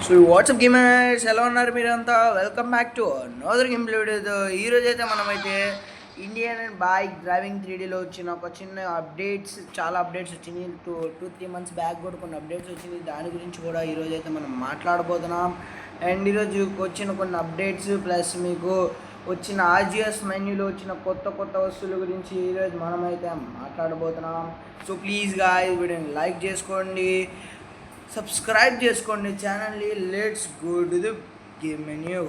So WhatsApp gamers ఎలా ఉన్నారు మీరంతా? Welcome back to another game play video. ఈరోజు అయితే మనమైతే ఇండియన్ బైక్ డ్రైవింగ్ 3Dలో వచ్చిన ఒక చిన్న అప్డేట్స్, చాలా అప్డేట్స్ వచ్చినాయి. 2-3 మంత్స్ బ్యాక్ కూడా కొన్ని అప్డేట్స్ వచ్చినాయి. దాని గురించి కూడా ఈరోజు అయితే మనం మాట్లాడబోతున్నాం. అండ్ ఈరోజు వచ్చిన కొన్ని అప్డేట్స్ ప్లస్ మీకు వచ్చిన ఆర్జిఎస్ మెన్యూలో వచ్చిన కొత్త కొత్త వస్తువుల గురించి ఈరోజు మనమైతే మాట్లాడబోతున్నాం. సో ప్లీజ్ గాయ్స్ వీడియోని లైక్ చేసుకోండి, సబ్స్క్రైబ్ చేసుకోండి ఛానల్ని. Let's go to the game menu.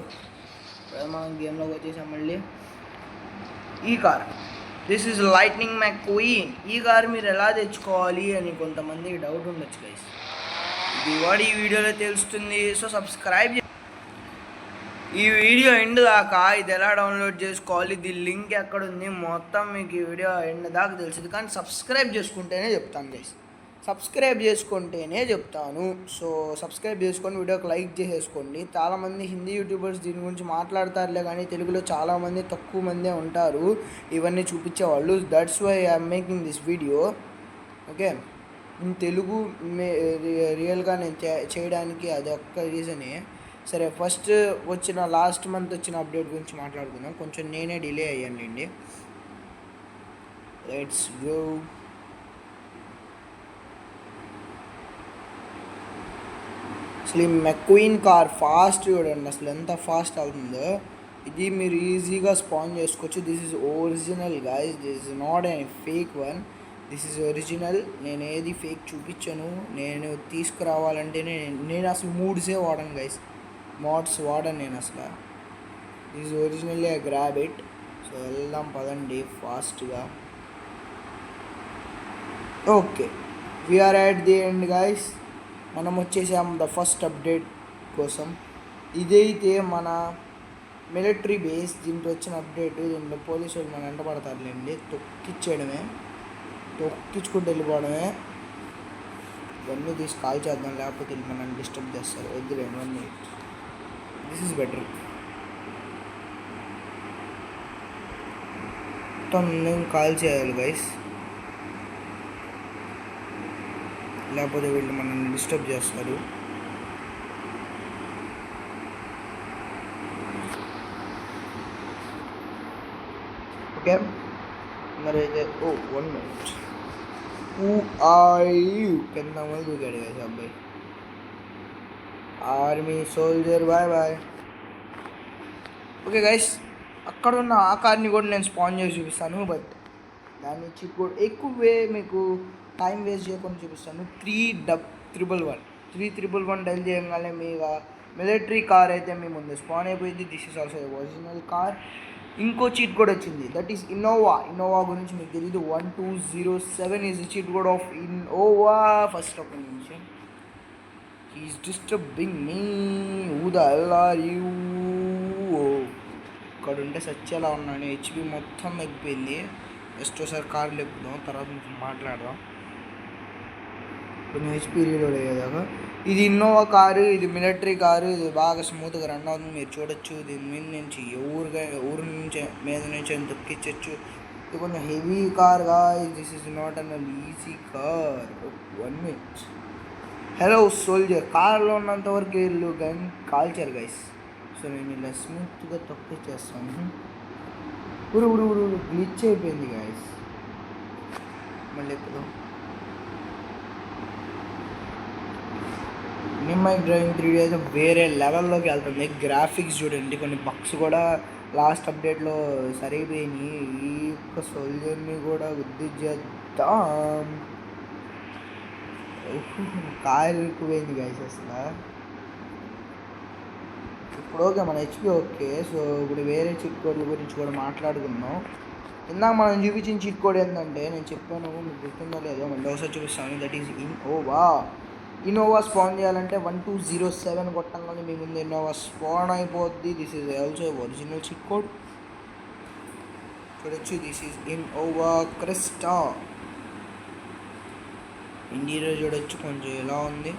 మనం గేమ్లోకి వచ్చేసాం మళ్ళీ. ఈ car, this is lightning McQueen. ఈ కార్ మీరు ఎలా తెచ్చుకోవాలి అని కొంతమందికి డౌట్ ఉండొచ్చు గైస్. ఇది కూడా ఈ వీడియోలో తెలుస్తుంది. So subscribe. ఈ వీడియో ఎండ్ దాకా ఇది ఎలా డౌన్లోడ్ చేసుకోవాలి, ఇది లింక్ ఎక్కడ ఉంది, మొత్తం మీకు ఈ వీడియో ఎండ్ దాకా తెలుస్తుంది. కానీ సబ్స్క్రైబ్ చేసుకుంటేనే చెప్తాను గైస్, సబ్స్క్రైబ్ చేసుకుంటేనే చెప్తాను. సో సబ్స్క్రైబ్ చేసుకొని వీడియోకి లైక్ చేసేసుకోండి. చాలామంది హిందీ యూట్యూబర్స్ దీని గురించి మాట్లాడతారులే, కానీ తెలుగులో చాలామంది తక్కువ మందే ఉంటారు ఇవన్నీ చూపించేవాళ్ళు. That's why I'm making this video. Okay, in Telugu రియల్గా నేను చేయడానికి అది ఒక్క రీజనే. సరే, ఫస్ట్ వచ్చిన లాస్ట్ మంత్ వచ్చిన అప్డేట్ గురించి మాట్లాడుకుందాం. కొంచెం నేనే డిలే అయ్యానండి. Let's go. అసలు ఈ McQueen కార్ ఫాస్ట్ చూడండి, అసలు ఎంత ఫాస్ట్ అవుతుందో. ఇది మీరు ఈజీగా స్పాన్ చేసుకోవచ్చు. This is original guys, this is not a fake one, this is original. నేను ఏది ఫేక్ చూపించాను. నేను తీసుకురావాలంటే నేను అసలు మూడ్సే వాడను గైస్, మోడ్స్ వాడను నేను అసలు. This is originally I grab it. So వెళ్దాం పదండి ఫాస్ట్గా. Okay, we're at the end guys. మనం వచ్చేసాం ద ఫస్ట్ అప్డేట్ కోసం. ఇదైతే మన మిలిటరీ బేస్. దీంట్లో వచ్చిన అప్డేట్. దీంట్లో పోలీసు వాళ్ళు మన వెంట పడతారులేండి. తొక్కిచ్చేయడమే, తొక్కించుకుంటూ వెళ్ళిపోవడమే. ఇవన్నీ తీసి కాల్ చేద్దాం, లేకపోతే వీళ్ళు మనల్ని డిస్టర్బ్ చేస్తారు. వద్దులేండి, 1 minute. This is better. మొత్తం నేను కాల్ చేయాలి గైస్, లేకపోతే వీళ్ళు మనల్ని డిస్టర్బ్ చేస్తారు. ఓకే, మరి అయితే 1 minute. Who are you? కింద మంది దూకాడు గైస్ అబ్బాయి. Army soldier, bye bye. Okay guys, అక్కడ ఉన్న ఆ కార్ని కూడా నేను స్పాన్ చేసి చూపిస్తాను. బట్ దాన్ని చిప్ కూడా ఎక్కువే మీకు టైం వేస్ట్ చేయకుండా చూపిస్తాను. 311 డైల్ చేయగానే మీ మిలిటరీ కార్ అయితే మీ ముందు స్పాన్ అయిపోయింది. This is also original car. ఇంకో చీట్ కోడ్ వచ్చింది, దట్ ఈస్ ఇన్నోవా గురించి మీకు తెలియదు. 1207 is the cheat code of Innova. First ఒక నిమిషం, he is disturbing me. Who the hell are you? ఇక్కడ ఉంటే సచ్చేలా ఉన్నాను. హెచ్పి మొత్తం తగ్గిపోయింది. జస్ట్ ఒకసారి కార్లు ఎక్కుదాం, తర్వాత మాట్లాడదాం. కొంచెం హెచ్పి రీలోడ్ అయ్యేదాకా. ఇది ఇన్నోవా కారు, ఇది మిలిటరీ కారు. ఇది బాగా స్మూత్గా రన్ అవుతుంది, మీరు చూడొచ్చు. దీని మీద నుంచి ఊరు నుంచి మీద నుంచి తొక్కించవచ్చు. ఇది కొంచెం హెవీ కార్గా. This is not an easy car. 1 minute. Hello soldier, కార్లో ఉన్నంత వరకు వీళ్ళు గన్ కాల్చారు గైస్. సో నేను ఇలా స్మూత్గా తొక్కిచ్చేస్తాను. ఊరు గ్లిచ్ అయిపోయింది గాయస్. మళ్ళీ ఇప్పుడు నిమ్మై డ్రైవింగ్ 3D అయితే వేరే లెవెల్లోకి వెళ్తుంది. గ్రాఫిక్స్ చూడండి, కొన్ని బగ్స్ కూడా లాస్ట్ అప్డేట్లో సరిపోయినాయి. ఈ యొక్క సోల్జర్ని కూడా వృద్ధి చేద్దాం. కారు ఎక్కువైంది గాయస్ అసలు. ఇప్పుడు ఓకే, మన హెచ్పి ఓకే. సో ఇప్పుడు వేరే చిట్ కోడ్ల గురించి కూడా మాట్లాడుకుందాం. ఇందాక మనం చూపించిన చిట్ కోడ్ ఏంటంటే, నేను చెప్పాను మీకు గుర్తుందో లేదో, మళ్ళీ ఒకసారి చూపిస్తాను. దట్ ఈస్ ఇన్నోవా స్పాన్ చేయాలంటే 1207 కొట్టంగానే మీ ముందు ఇన్నోవా స్పాన్ అయిపోద్ది. This is also original cheat code. చూడొచ్చు, this is Innova Crysta. Interior చూడొచ్చు కొంచెం ఎలా ఉంది.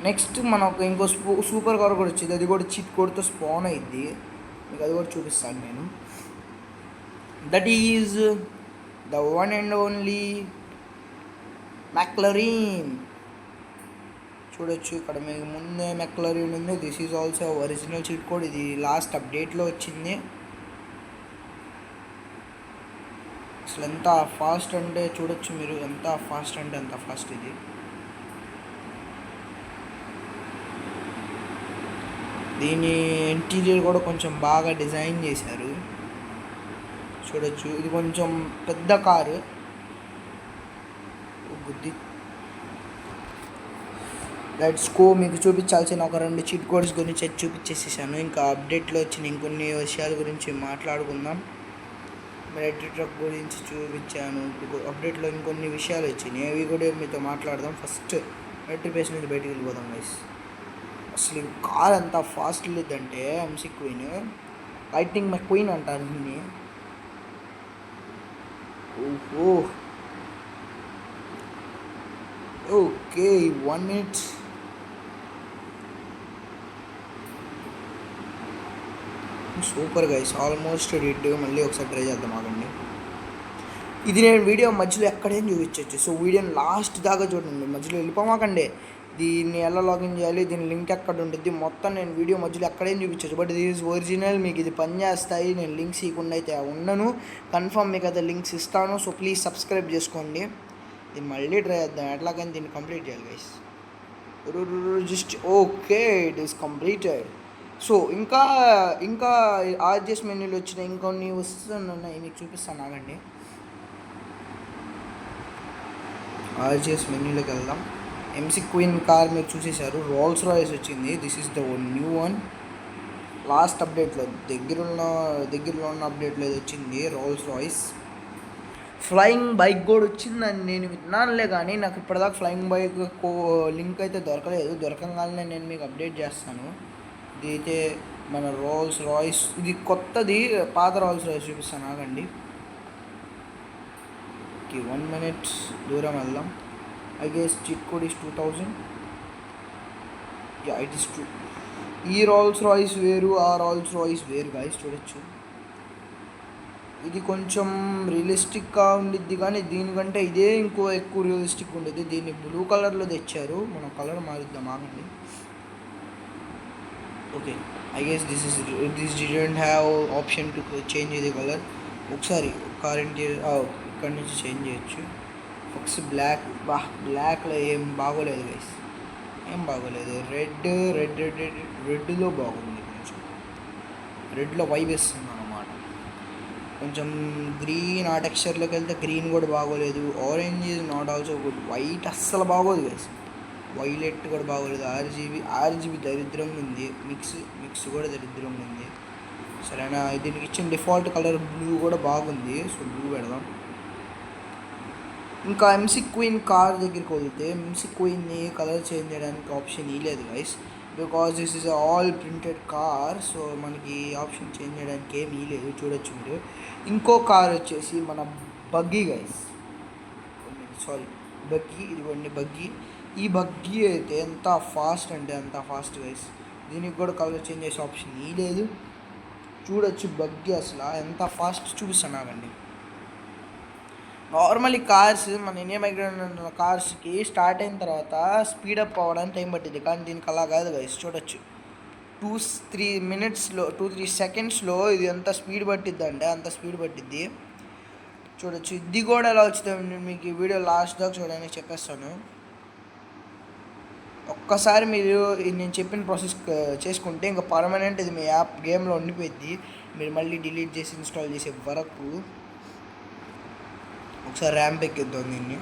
నెక్స్ట్ మనకు ఇంకో సూపర్ కార్ కూడా వచ్చింది. అది కూడా చిట్ కోడ్తో స్పాన్ అయింది. మీకు అది కూడా చూపిస్తాను నేను. That is the one and only McLaren. చూడొచ్చు ఇక్కడ మీకు ముందే మెక్లరీన్ ఉంది. This is also original cheat code. ఇది లాస్ట్ అప్డేట్లో వచ్చింది. అసలు ఎంత ఫాస్ట్ అంటే చూడొచ్చు మీరు, ఎంత ఫాస్ట్ అంటే అంత ఫాస్ట్. ఇది దీని ఇంటీరియర్ కూడా కొంచెం బాగా డిజైన్ చేశారు చూడొచ్చు. ఇది కొంచెం పెద్ద కారు. బుద్ధి లెట్స్ గో. మీకు చూపించాల్సిన ఒక 2 చీట్ కోడ్స్ గురించి చూపించేసేసాను. ఇంకా అప్డేట్లో వచ్చిన ఇంకొన్ని విషయాల గురించి మాట్లాడుకుందాం. మిలిటరీ ట్రక్ గురించి చూపించాను. అప్డేట్లో ఇంకొన్ని విషయాలు వచ్చినాయి, అవి కూడా మీతో మాట్లాడదాం. ఫస్ట్ మిలిటరీ బేస్ నుంచి బయటికి వెళ్ళిపోదాం గైస్. అసలు ఈ కార్ ఎంత ఫాస్ట్ లేదంటే MC క్వీన్, లైటింగ్ McQueen అంటారు దీన్ని. ఓహో okay 1 minute. Super guys, almost red. మళ్ళీ ఒకసారి ట్రై చేద్దాం ఆగండి. ఇది నేను వీడియో మధ్యలో ఎక్కడేం చూపించవచ్చు. సో వీడియోని లాస్ట్ దాకా చూడండి, మధ్యలో వెళ్ళిపోమాకండి. దీన్ని ఎలా లాగిన్ చేయాలి, దీని లింక్ ఎక్కడ ఉంటుంది మొత్తం నేను వీడియో మధ్యలో ఎక్కడేం చూపించవచ్చు. బట్ ఇది ఈజ్ ఒరిజినల్, మీకు ఇది పని చేస్తాయి. నేను లింక్స్ ఇవ్వకుండా అయితే ఉండను. కన్ఫర్మ్ మీకు అయితే లింక్స్ ఇస్తాను. సో ప్లీజ్ సబ్స్క్రైబ్ చేసుకోండి. దీన్ని మళ్ళీ ట్రై చేద్దాం, ఎట్లాగని దీన్ని కంప్లీట్ చేయాలి guys. Just okay, it is completed. So ఇంకా RGS మెన్యూలో వచ్చిన ఇంకొన్ని వస్తున్నాయి, మీకు చూపిస్తాను ఆగండి. RGS మెన్యూలోకి వెళ్దాం. MC క్వీన్ కార్ మీరు చూసేశారు. రోల్స్ రాయ్స్ వచ్చింది. This is the new one. Last అప్డేట్లో దగ్గరలో ఉన్న అప్డేట్లో ఇది వచ్చింది, రోల్స్ రాయ్స్. ఫ్లయింగ్ బైక్ కూడా వచ్చిందని నేను విన్నానులే, కానీ నాకు ఇప్పటిదాకా ఫ్లయింగ్ బైక్ లింక్ అయితే దొరకలేదు. దొరకగానే నేను మీకు అప్డేట్ చేస్తాను. ఇది అయితే మన రోల్స్ రాయ్స్, ఇది కొత్తది. పాత రోల్స్ రాయ్స్ చూపిస్తాను ఆగండి. 1 minute దూరం వెళ్దాం. I guess cheat code is 2000. Yeah, it is true. ఈ రోల్స్ రాయ్స్ వేరు, ఆ రోల్స్ రాయ్స్ వేరు గైస్. చూడొచ్చు, ఇది కొంచెం రియలిస్టిక్గా ఉండిద్ది, కానీ దీనికంటే ఇదే ఎక్కువ రియలిస్టిక్ ఉండేది. దీన్ని బ్లూ కలర్లో తెచ్చారు. మనం కలర్ మారుద్దాం ఆగండి. Okay, I guess this didn't have option to change the color. ఒకసారి కార్ ఇంటీరియర్ ఇక్కడ నుంచి చేంజ్ చేయొచ్చు. ఫక్స్ బ్లాక్. బ్లాక్లో ఏం బాగోలేదు గైస్, ఏం బాగోలేదు. రెడ్లో బాగుంది. కొంచెం రెడ్లో వైబ్ ఇస్తుంది అన్నమాట. కొంచెం గ్రీన్, ఆ టెక్స్చర్లోకి వెళ్తే గ్రీన్ కూడా బాగోలేదు. Orange is not also good. White అస్సలు బాగోదు గైస్. వైలెట్ కూడా బాగోలేదు. ఆర్జీబీ దరిద్రంగా ఉంది. మిక్స్ కూడా దరిద్రంగా ఉంది. సరేనా, దీనికి ఇచ్చిన డిఫాల్ట్ కలర్ బ్లూ కూడా బాగుంది. సో బ్లూ పెడదాం. ఇంకా MC క్వీన్ కార్ దగ్గరికి వెళ్తే MC క్వీన్ని కలర్ చేంజ్ చేయడానికి ఆప్షన్ ఇవ్వలేదు guys, because this is all printed car. So మనకి ఆప్షన్ చేంజ్ చేయడానికి ఏమి ఇవ్వలేదు. చూడొచ్చు మీరు. ఇంకో కార్ వచ్చేసి మన బగ్గీ గైస్. బగ్గీ, ఇదిగోండి బగ్గీ. ఈ బగ్గీ అయితే ఎంత ఫాస్ట్ అంటే అంత ఫాస్ట్ గైస్. దీనికి కూడా కలర్ చేంజ్ చేసే ఆప్షన్ ఇవ్వలేదు. చూడొచ్చు బగ్గీ అసలు ఎంత ఫాస్ట్ చూపిస్తాను ఆగండి. నార్మల్లీ కార్స్, మన ఇండియా మైగ్రేట్ కార్స్కి స్టార్ట్ అయిన తర్వాత స్పీడప్ అవ్వడానికి టైం పట్టింది, కానీ దీనికి అలా కాదు గైస్. చూడొచ్చు 2-3 minutesలో 2-3 secondsలో ఇది ఎంత స్పీడ్ పట్టిద్ది అంటే అంత స్పీడ్ పట్టిద్ది. చూడొచ్చు. ఇది కూడా ఎలా వచ్చిందో మీకు ఈ వీడియో లాస్ట్ దాకా చూడడానికి చెప్పేస్తాను. ఒక్కసారి మీరు నేను చెప్పిన ప్రాసెస్ చేసుకుంటే ఇంకా పర్మనెంట్ ఇది మీ యాప్ గేమ్లో ఉండిపోయింది. మీరు మళ్ళీ డిలీట్ చేసి ఇన్స్టాల్ చేసే వరకు. ఒకసారి ర్యాంప్ ఎక్కిద్దాం దీన్ని.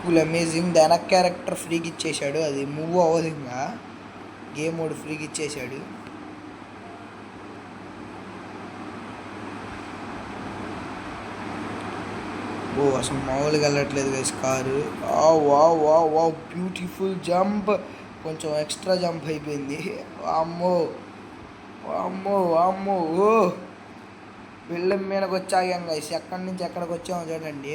Full amazing. దాని క్యారెక్టర్ ఫ్రీకి ఇచ్చేసాడు, అది మూవ్ అవ్వదు. ఇంకా గేమ్ మోడ్ ఫ్రీకి ఇచ్చేసాడు. అసలు మామూలుగా వెళ్ళట్లేదు guys car. Wow beautiful jump. కొంచెం ఎక్స్ట్రా జంప్ అయిపోయింది. అమ్మో ఓ బిల్డింగ్ మీదకి వచ్చాగాం గైస్. ఎక్కడి నుంచి ఎక్కడికి వచ్చామో చూడండి.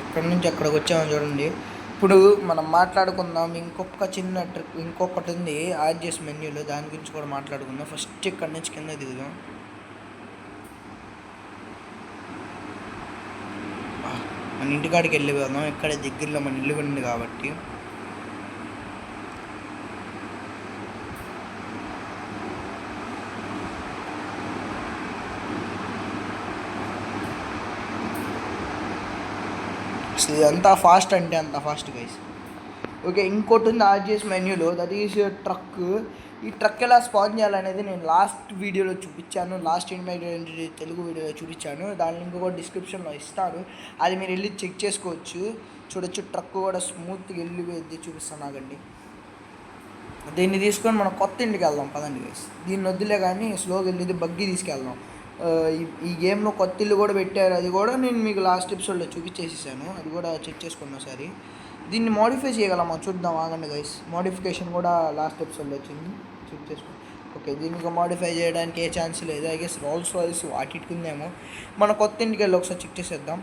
ఎక్కడి నుంచి ఎక్కడికి వచ్చామో చూడండి. ఇప్పుడు మనం మాట్లాడుకుందాం ఇంకొక చిన్న ట్రిక్. ఇంకొకటి ఉంది RGS మెన్యూలో, దాని గురించి కూడా మాట్లాడుకుందాం. ఫస్ట్ ఇక్కడి నుంచి కింద దిగుదాం. మన ఇంటికాడికి వెళ్ళి పోదాం. ఇక్కడ దగ్గరలో మన ఇల్లు ఉంది కాబట్టి. ఎంత ఫాస్ట్ అంటే అంత ఫాస్ట్ గైస్. ఓకే, ఇంకోటి ఉంది ఆర్జిఎస్ మెన్యూలో, దట్ ఈస్ ట్రక్. ఈ ట్రక్ ఎలా స్పాన్ చేయాలనేది నేను లాస్ట్ వీడియోలో చూపించాను, లాస్ట్ ఇండియా తెలుగు వీడియోలో చూపించాను. దాని లింక్ కూడా డిస్క్రిప్షన్లో ఇస్తాను, అది మీరు వెళ్ళి చెక్ చేసుకోవచ్చు. చూడొచ్చు, ట్రక్ కూడా స్మూత్గా వెళ్ళిపోయింది. చూపిస్తాను ఆగండి. దీన్ని తీసుకొని మనం కొత్త ఇంటికి వెళ్దాం పదండి గైస్. దీన్ని వద్దులే కానీ స్లోగా వెళ్ళేది బగ్గి తీసుకెళ్దాం. ఈ గేమ్లో కొత్త ఇల్లు కూడా పెట్టారు, అది కూడా నేను మీకు లాస్ట్ ఎపిసోడ్లో చూపించేసేసాను, అది కూడా చెక్ చేసుకున్నా ఒకసారి. దీన్ని మోడిఫై చేయగలమా చూద్దాం ఆగండి గైస్. మోడిఫికేషన్ కూడా లాస్ట్ ఎపిసోడ్లో వచ్చింది, చెక్ చేసుకో. ఓకే, దీనికి మోడిఫై చేయడానికి ఏ ఛాన్స్ లేదు. ఐ గెస్ రోల్స్ రాయిల్స్ వాటికుందేమో. మన కొత్త ఇంటికి వెళ్ళి ఒకసారి చెక్ చేసేద్దాం.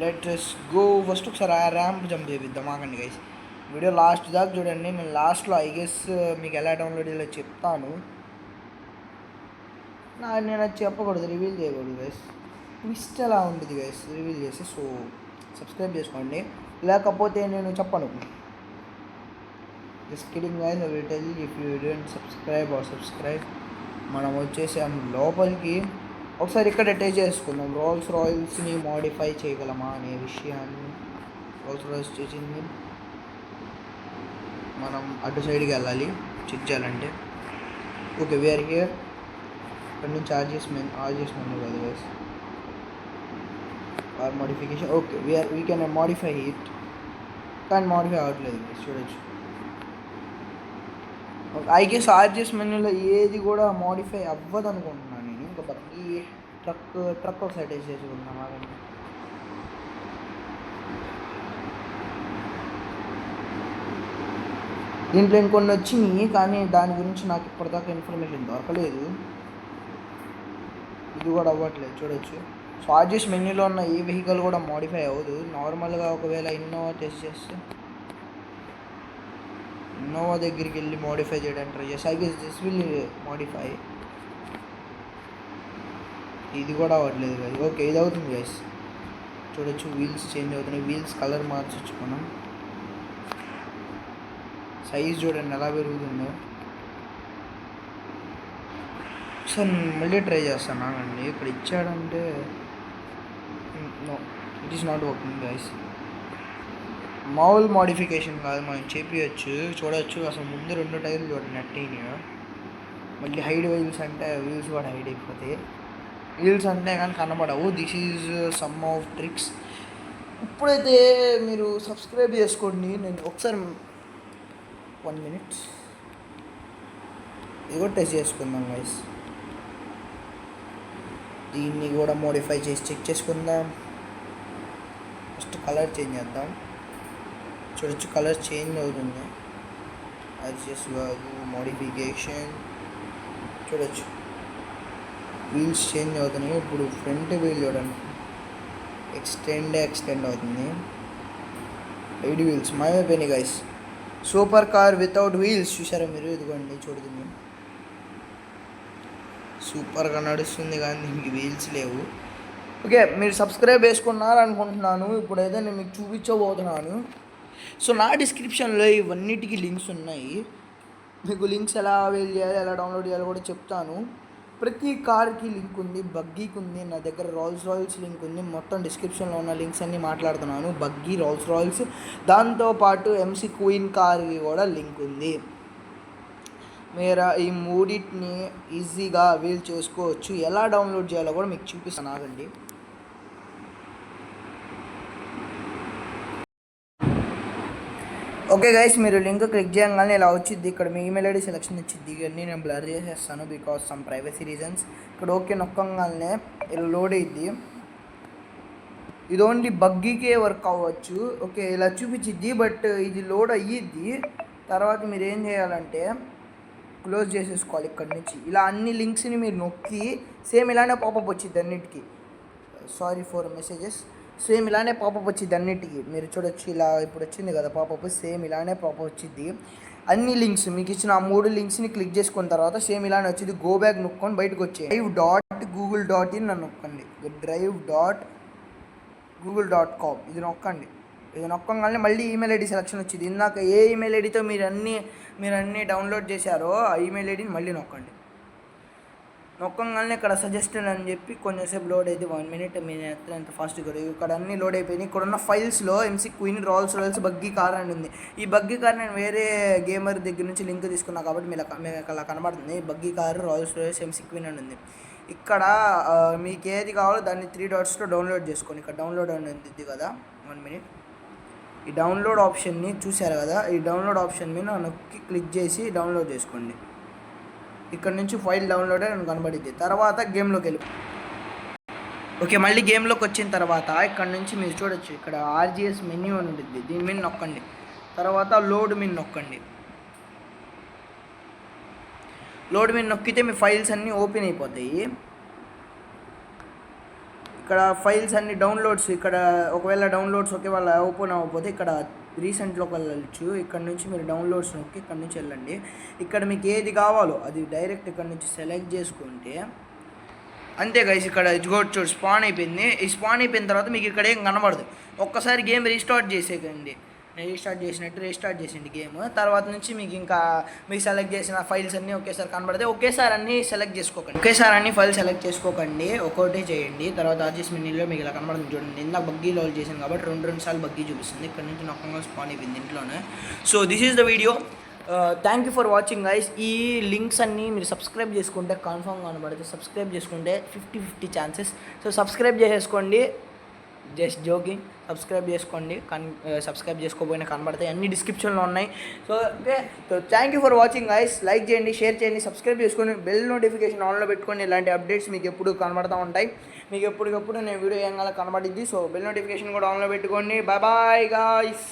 Let's go. ఫస్ట్ ఒకసారి ఆ ర్యాంప్ జంప్ చేపిద్దాం ఆగండి గైస్. వీడియో లాస్ట్ దాకా చూడండి, నేను లాస్ట్లో ఐ గెస్ మీకు ఎలా డౌన్లోడ్ చేయాలో చెప్తాను. నేను అది చెప్పకూడదు, రివీల్ చేయకూడదు గైస్. ట్విస్ట్ ఎలా ఉంటుంది గైస్ రివీల్ చేసి. సో సబ్స్క్రైబ్ చేసుకోండి, లేకపోతే నేను చెప్పను. Just kidding guys, I will tell if you don't subscribe R subscribe. మనం వచ్చేసాం లోపలికి. ఒకసారి ఇక్కడ టెస్ట్ చేసుకుందాం, రోల్స్ రాయిల్స్ని మోడిఫై చేయగలమా అనే విషయాన్ని. రోల్స్ రాయిల్స్ చేసింది మనం అటు సైడ్కి వెళ్ళాలి చెక్ చేయాలంటే. Okay, we're here. ఇక్కడ నుంచి ఆర్జిఎస్ మెనూ కదా guys, or modification. Okay, we can modify it, కానీ మోడిఫై అవ్వట్లేదు గైస్. చూడొచ్చు, ఐ గెస్ ఆర్జిఎస్ మెనూలో ఏది కూడా మోడిఫై అవ్వదు అనుకుంటున్నాను నేను. ఇంకా బగ్గి ట్రక్ ఒక సైడ్ వేసి చేసుకుంటున్నాను ఆగండి. దీంట్లో ఇంకొన్ని వచ్చినాయి, కానీ దాని గురించి నాకు ఇప్పటిదాకా ఇన్ఫర్మేషన్ దొరకలేదు. ఇది కూడా అవ్వట్లేదు చూడొచ్చు. సో ఆర్జిఎస్ మెన్యూలో ఉన్న ఏ వెహికల్ కూడా మోడిఫై అవ్వదు. నార్మల్గా ఒకవేళ ఇన్నోవా టెస్ట్ చేస్తే, ఇన్నోవా దగ్గరికి వెళ్ళి మోడిఫై చేయడానికి ట్రై చేస్తే, I guess this will modify. ఇది కూడా అవ్వట్లేదు గైస్. ఓకే, ఇది అవుతుంది గైస్. చూడొచ్చు, వీల్స్ చేంజ్ అవుతున్నాయి. వీల్స్ కలర్ మార్చొచ్చు మనం. సైజ్ చూడండి ఎలా పెరుగుతుందో. సో మళ్ళీ ట్రై చేస్తాను అండి. ఇక్కడ ఇచ్చాడంటే no, it is not working guys. మామూలు మోడిఫికేషన్ కాదు, మనం చేపించచ్చు. చూడవచ్చు, అసలు ముందు 2 టైర్లు చూడండి నెట్ అయినాయో. మళ్ళీ హైడ్ వీల్స్ అంటే వీల్స్ కూడా హైడ్ అయిపోతాయి. వీల్స్ అంటే కానీ కనబడవు. This is some of tricks. ఇప్పుడైతే మీరు సబ్స్క్రైబ్ చేసుకోండి. నేను ఒకసారి 1 minute ఇది కూడా టెస్ట్ చేసుకుందాం గైస్. దీన్ని కూడా మోడిఫై చేసి చెక్ చేసుకుందాం. ఫస్ట్ కలర్ చేంజ్ చేద్దాం. చూడొచ్చు, కలర్ చేంజ్ అవుతుంది. అడ్జస్ట్ కాదు, మోడిఫికేషన్. చూడొచ్చు, వీల్స్ చేంజ్ అవుతున్నాయి. ఇప్పుడు ఫ్రంట్ వీల్ చూడండి, ఎక్స్టెండ్ అవుతుంది. 8 వీల్స్ మాయమైపోయినాయి guys. Super car without wheels చూసారా మీరు? ఇదిగోండి చూడుతుంది, సూపర్గా నడుస్తుంది కానీ దీనికి వీల్స్ లేవు. ఓకే, మీరు సబ్స్క్రైబ్ చేసుకున్నారు అనుకుంటున్నాను. ఇప్పుడైతే నేను మీకు చూపించబోతున్నాను. సో నా డిస్క్రిప్షన్లో ఇవన్నిటికీ లింక్స్ ఉన్నాయి. మీకు లింక్స్ ఎలా అవైల్ చేయాలి, ఎలా డౌన్లోడ్ చేయాలో కూడా చెప్తాను. ప్రతి కార్కి లింక్ ఉంది, బగ్గీకి ఉంది, నా దగ్గర రోల్స్ రాయిల్స్ లింక్ ఉంది. మొత్తం డిస్క్రిప్షన్లో ఉన్న లింక్స్ అన్నీ మాట్లాడుతున్నాను. బగ్గీ, రోల్స్ రాయిల్స్, దాంతోపాటు ఎంసీ క్వీన్ కార్కి కూడా లింక్ ఉంది. మీరు ఈ మూడింటిని ఈజీగా అవైల్ చేసుకోవచ్చు. ఎలా డౌన్లోడ్ చేయాలో కూడా మీకు చూపిస్తాను ఆగండి. ఓకే గైస్, మీరు లింక్ క్లిక్ చేయగానే ఇలా వచ్చింది. ఇక్కడ మీ ఈమెయిల్ ఐడి సెలెక్షన్ ఇచ్చింది. ఇవన్నీ నేను బ్లర్ చేసేస్తాను బికాస్ సమ్ ప్రైవసీ రీజన్స్. ఇక్కడ ఓకే నొక్కంగానే ఇలా లోడ్ అయ్యిద్ది. ఇది ఓన్లీ బగ్గీకే వర్క్ అవ్వచ్చు. ఓకే, ఇలా చూపించిద్ది, బట్ ఇది లోడ్ అయ్యిద్ది. తర్వాత మీరు ఏం చేయాలంటే క్లోజ్ చేసేసుకోవాలి. ఇక్కడ నుంచి ఇలా అన్ని లింక్స్ని మీరు నొక్కి సేమ్ ఇలానే పాపప్ వచ్చింది అన్నిటికీ. Sorry for messages. సేమ్ ఇలానే పాపప్ వచ్చింది అన్నిటికీ. మీరు చూడొచ్చు, ఇలా ఇప్పుడు వచ్చింది కదా పాపప్, సేమ్ ఇలానే పాపప్ వచ్చింది. అన్ని లింక్స్ మీకు ఇచ్చిన ఆ 3 లింక్స్ని క్లిక్ చేసుకున్న తర్వాత సేమ్ ఇలానే వచ్చింది. గో బ్యాక్ నొక్కొని బయటకు వచ్చే drive.google.in అని నొక్కండి. drive.google.in google.com ఇది నొక్కండి. ఇది నొక్కగానే మళ్ళీ ఈమెయిల్ ఐడి సెలక్షన్ వచ్చింది. ఇందాక ఏ ఈమెయిల్ ఐడితో మీరు అన్నీ డౌన్లోడ్ చేశారో ఆ ఈమెయిల్ ఐడిని మళ్ళీ నొక్కండి. నొక్కగానే ఇక్కడ సజెస్టెడ్ అని చెప్పి కొంచెంసేపు లోడ్ అయితే 1 minute మీరు ఎంత ఫాస్ట్గా ఇక్కడ అన్నీ లోడ్ అయిపోయినాయి. ఇక్కడ ఉన్న ఫైల్స్లో MC queen, Rolls Royce, buggy car అని ఉంది. ఈ బగ్గీ కార్ నేను వేరే గేమర్ దగ్గర నుంచి లింక్ తీసుకున్నా కాబట్టి మీకు అలా కనబడుతుంది. Buggy car, Rolls Royce, MC queen అని ఉంది. ఇక్కడ మీకు ఏది కావాలో దాన్ని 3 dotsలో డౌన్లోడ్ చేసుకోండి. ఇక్కడ డౌన్లోడ్ అని ఉంది కదా, 1 minute. ఈ డౌన్లోడ్ ఆప్షన్ని చూశారు కదా, ఈ డౌన్లోడ్ ఆప్షన్ మీద నొక్కి క్లిక్ చేసి డౌన్లోడ్ చేసుకోండి. ఇక్కడ నుంచి ఫైల్ డౌన్లోడ్ అని కనబడిద్ది. తర్వాత గేమ్లోకి వెళ్ళి ఓకే, మళ్ళీ గేమ్లోకి వచ్చిన తర్వాత ఇక్కడ నుంచి మీరు చూడొచ్చు, ఇక్కడ RGS మెన్యూ అని ఉంటుంది. దీని మీద నొక్కండి. తర్వాత లోడ్ మీద నొక్కండి. లోడ్ మీద నొక్కితే మీ ఫైల్స్ అన్నీ ఓపెన్ అయిపోతాయి. ఇక్కడ ఫైల్స్ అన్ని డౌన్లోడ్స్, ఇక్కడ ఒకవేళ డౌన్లోడ్స్ ఒకవేళ ఓపెన్ అవ్వకపోతే ఇక్కడ రీసెంట్లోకి వెళ్ళచ్చు. ఇక్కడ నుంచి మీరు డౌన్లోడ్స్ నొక్కి ఇక్కడ నుంచి వెళ్ళండి. ఇక్కడ మీకు ఏది కావాలో అది డైరెక్ట్ ఇక్కడ నుంచి సెలెక్ట్ చేసుకుంటే అంతే గైస్. ఇక్కడ చూడు స్పాన్ అయిపోయింది. ఈ స్పాన్ అయిపోయిన తర్వాత మీకు ఇక్కడ ఏం కనబడదు. ఒక్కసారి గేమ్ రీస్టార్ట్ చేసేయండి. రీస్టార్ట్ చేసిండి గేమ్. తర్వాత నుంచి మీకు ఇంకా మీకు సెలెక్ట్ చేసిన ఫైల్స్ అన్నీ ఒకేసారి కనబడతాయి. ఒకేసారి అన్నీ సెలెక్ట్ చేసుకోకండి. ఒకేసారి అన్ని ఫైల్స్ సెలెక్ట్ చేసుకోకండి, ఒక్కోటే చేయండి. తర్వాత RGS మెనీలో మీకు ఇలా కనబడుతుంది చూడండి. ఇందాక బగ్గీ లోడ్ చేశాను కాబట్టి రెండు సార్లు బగ్గీ చూపిస్తుంది. ఇక్కడ నుంచి నొక్కంగా స్పాన్ అయిపోయింది ఇంట్లోనే. So this is the video. Thank you for watching guys. ఈ లింక్స్ అన్నీ మీరు సబ్స్క్రైబ్ చేసుకుంటే కన్ఫర్మ్ కనబడుతుంది. సబ్స్క్రైబ్ చేసుకుంటే 50-50 ఛాన్సెస్. సో సబ్స్క్రైబ్ చేసేసుకోండి. Just joking. సబ్స్క్రైబ్ చేసుకోండి. సబ్స్క్రైబ్ చేసుకోకపోయినా కనబడతాయి, అన్ని డిస్క్రిప్షన్లో ఉన్నాయి. So okay, so thank you for watching guys. Like చేయండి, షేర్ చేయండి, సబ్స్క్రైబ్ చేసుకొని బెల్ నోటిఫికేషన్ ఆన్లో పెట్టుకొని ఇలాంటి అప్డేట్స్ మీకు ఎప్పుడు కనబడుతూ ఉంటాయి. మీకు ఎప్పటికప్పుడు నేను వీడియో ఏం కనబడిద్ది. సో బెల్ నోటిఫికేషన్ కూడా ఆన్లో పెట్టుకోండి. Bye bye guys.